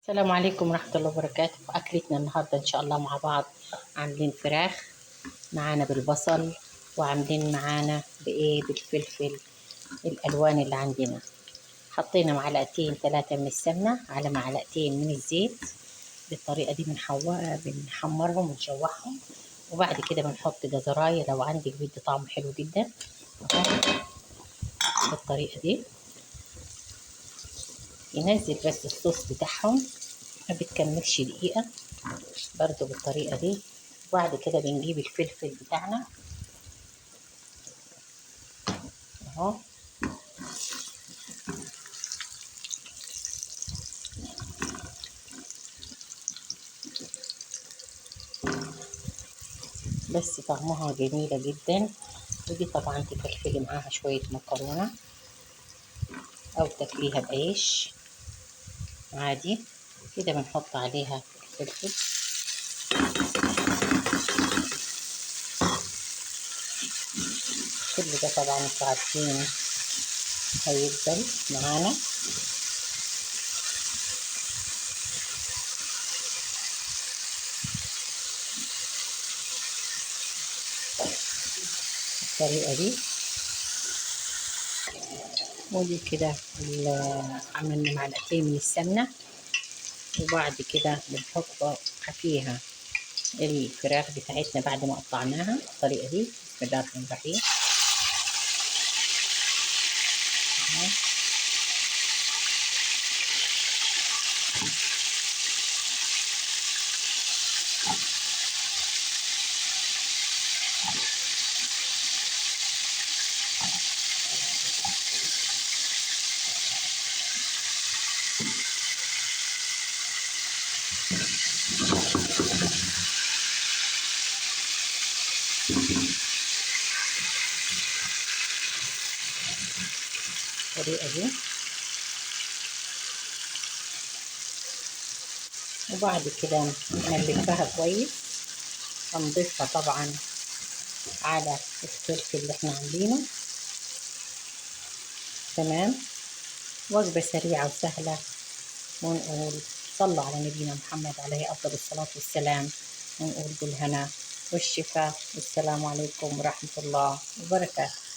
السلام عليكم ورحمة الله وبركاته. أكلتنا النهاردة إن شاء الله مع بعض عاملين فراخ معانا بالبصل، وعاملين معانا بالفلفل الألوان اللي عندنا. حطينا معلقتين 3 من السمنة على معلقتين من الزيت. بالطريقة دي بنحمرهم ونشوحهم، وبعد كده بنحط جزراية لو عندك بيدي طعم حلو جدا بالطريقة دي. ينزل بس الصوص بتاعهم ما بتكملش دقيقة برضو بالطريقة دي. وبعد كده بنجيب الفلفل بتاعنا اهو، بس طعمها جميلة جدا. ودي طبعا تفلفلي معاها شوية مكرونة او تاكليها بعيش عادي كده. بنحط عليها الفلفل كل ده طبعا انتوا عارفين هيفضل معانا. بالطريقة دي. ودي كده عملنا معلقتين من السمنة، وبعد كده بنحط فيها الفراخ بتاعتنا بعد ما قطعناها بالطريقة دي. بسم الله الرحمن الرحيم. بالطريقة دي. وبعد كده نلفها كويس، هنضيفها طبعا على الفلفل اللي احنا عاملينه. تمام. وجبة سريعة وسهلة. ونقول صلوا على نبينا محمد عليه أفضل الصلاة والسلام، ونقول بالهنا والشفاء. والسلام عليكم ورحمة الله وبركاته.